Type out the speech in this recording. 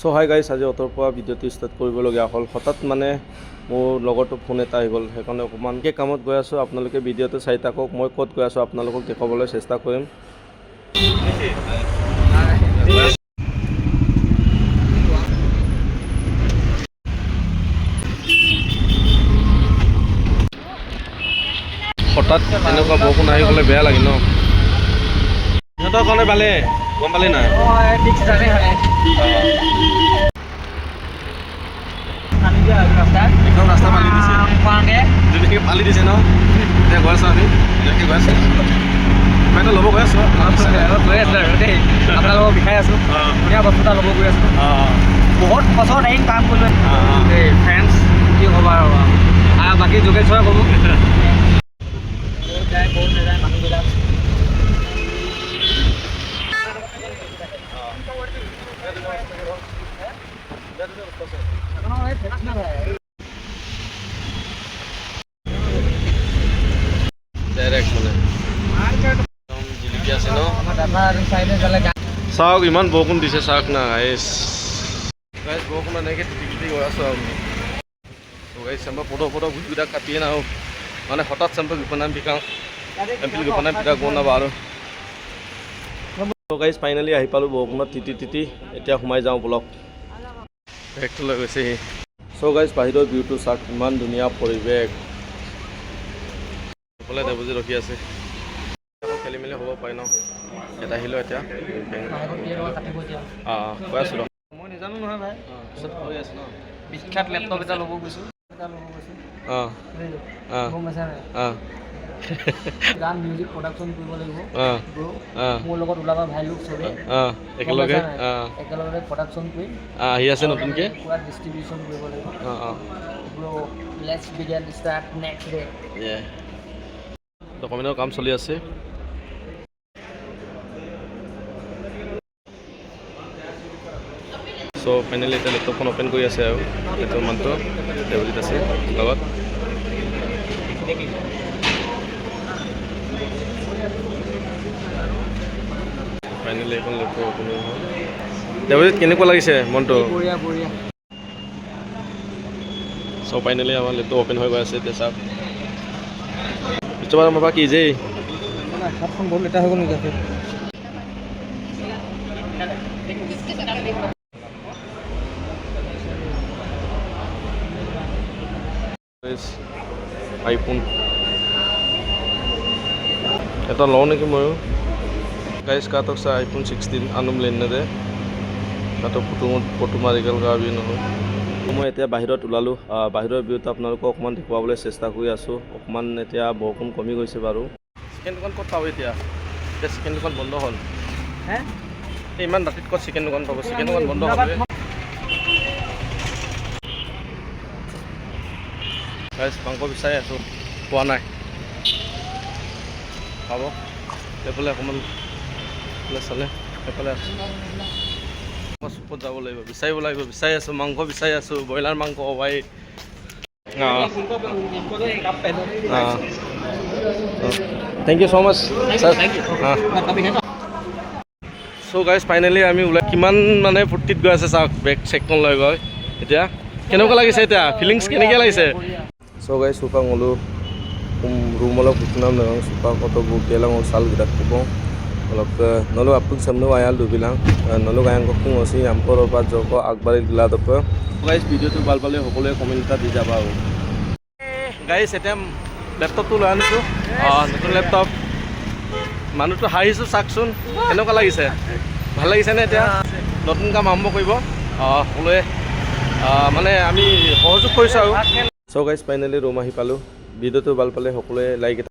So hi guys, আজি অতৰ পৰা ভিডিঅ'টো ষ্টাৰ্ট কৰিবলগীয়া হ'ল। হঠাৎ মানে মোৰ লগৰটো ফোন এটা আহি গ'ল, সেইকাৰণে অকণমানকৈ কামত গৈ আছোঁ। আপোনালোকে ভিডিঅ'টো চাই থাকক। মই ক'ত গৈ আছোঁ আপোনালোকক দেখুৱাবলৈ চেষ্টা কৰিম। হঠাৎ এনেকুৱা বৰষুণ আহি গ'লে বেয়া লাগে ন। সিহঁতৰ কাৰণে ভালে, গম পালি নাই? একদম ৰাস্তা পালি দিছে, ধুনীয়াকৈ পালি দিছে ন। এতিয়া গৈ আছোঁ, আমি ধুনীয়াকৈ গৈ আছোঁ। মই এটা ল'ব গৈ আছোঁ, গৈ আছোঁ আৰু দেই। আপোনালোকক বিষাই আছোঁ, ধুনীয়া বস্তু এটা ল'ব গৈ আছোঁ। বহুত বছৰ আহিম কাম কৰিলোঁ দেই ফ্ৰেণ্ডছ, কি ক'বা আৰু বাকী যোগেশ্বৰে ক'ব যায় ক'ত নাযায় মানুহবিলাক। ডাইৰেক্ট মানে একদম জিলিকি আছে ন। চাওক ইমান বৰষুণ দিছে, চাওক না গাইজ। বৰষুণ এনেকৈ টিটি গৈ আছোঁ আৰু গাইজ চেম্পা ফটো ভিডিঅ'টা কাটিয়ে নাহোঁ মানে হঠাৎ চেম্পা বিপণাম বিকাওঁ এম্পিল বিপণাম বিকা গৈ নাবা আৰু গাইজ ফাইনেলি আহি পালোঁ বৰষুণত তিতি। এতিয়া সোমাই যাওঁ ব্লক। বেগটো লৈ গৈছে সি। চ' গাইজ বাহিৰৰ ভিউটো চাওক, ইমান ধুনীয়া পৰিৱেশ। সকলোৱে দেৱজী ৰখি আছে। খেলি মেলি হ'ব পাৰে ন। এটা আহিলোঁ এতিয়া কৈ আছোঁ ৰ। মই নাজানো নহয় ভাই, পিছত কৈ আছোঁ ন। বিখ্যাত লেপটপ এটা ল'ব গৈছোঁ। গান মিউজিক প্ৰডাকশ্যন কৰিব লাগিব। মোৰ লগত ওলাবা ভাই লোক চবেই একেলগে প্ৰডাকশ্যন কৰিম। আহি আছে নতুনকৈ পূৰা ডিষ্ট্ৰিবিউশ্যন কৰিব লাগিব। Let's begin start next day. ডকুমেণ্টৰ কাম চলি আছে। চ' ফাইনেলি এতিয়া লেপটপখন অ'পেন কৰি আছে আৰু সেইটো মানুহটো দেৱজিত আছে লগত। ফাইনেলি এখন লেপটপ অ'পেন হ'ল। দেৱজিত কেনেকুৱা লাগিছে মনটো? বঢ়িয়া বঢ়িয়া। চ' ফাইনেলি আমাৰ লেপটপ অ'পেন হৈ গৈ আছে এতিয়া চাওক। পিছবাৰ আমাৰ পৰা কি যে হাতখন বহুত লেতেৰা হৈ গ'ল নেকি? আইফোন এটা লওঁ নেকি ময়ো গাইজ। কাটক চাই আইফোন 16 আনুম লেনে দে কাটক ফটো মাৰি গ'ল গা বি নহয়। মই এতিয়া বাহিৰত ওলালোঁ। বাহিৰৰ ভিউটো আপোনালোকক অকণমান দেখুৱাবলৈ চেষ্টা কৰি আছোঁ। অকণমান এতিয়া বৰষুণ কমি গৈছে বাৰু। চিকেন দোকান ক'ত পাব এতিয়া চিকেন দোকান বন্ধ হ'ল। ইমান ৰাতিত ক'ত চিকেন দোকান পাব? চিকেন দোকান বন্ধ হ'ল। গাইজ মাংস বিচাৰি আছোঁ, পোৱা নাই। পাব সেইফালে অকণমান চালে সেইফালে আছোঁ। চুপত যাব লাগিব, বিচাৰিব লাগিব। বিচাৰি আছোঁ মাংস, বিচাৰি আছোঁ ব্ৰইলাৰ মাংস ভাই। Thank you so' much sir. So' guys finally আমি ওলাই কিমান মানে ফূৰ্তিত গৈ আছে চাওক। বেগ চেকখন লৈ গৈ এতিয়া কেনেকুৱা লাগিছে? এতিয়া ফিলিংছ কেনেকৈ লাগিছে? চ' guys Chupa ngolu rumah kutunam dengan suka koto bukelang sal gidak kupong অলপ নলো আপুক সামনে আয়াল দুবিলাং নলো গায়ন ককু অসি আম্পৰ পৰা জক আগবাড়ি দিলা দপ গাইজ। ভিডিঅ'টো ভাল পালে সকলোৱে কমেণ্ট এটা দি যাবা আৰু গাইজ। এতিয়া লেপটপটো লৈ আনিছোঁ, নতুন লেপটপ। মানুহটো হাঁহিছোঁ চাওকচোন, কেনেকুৱা লাগিছে? ভাল লাগিছেনে? এতিয়া নতুন কাম আৰম্ভ কৰিব সকলোৱে মানে আমি সহযোগ কৰিছোঁ আৰু। চ' গাইজ ফাইনেলি ৰুম আহি পালোঁ। ভিডিঅ'টো ভাল পালে সকলোৱে লাইক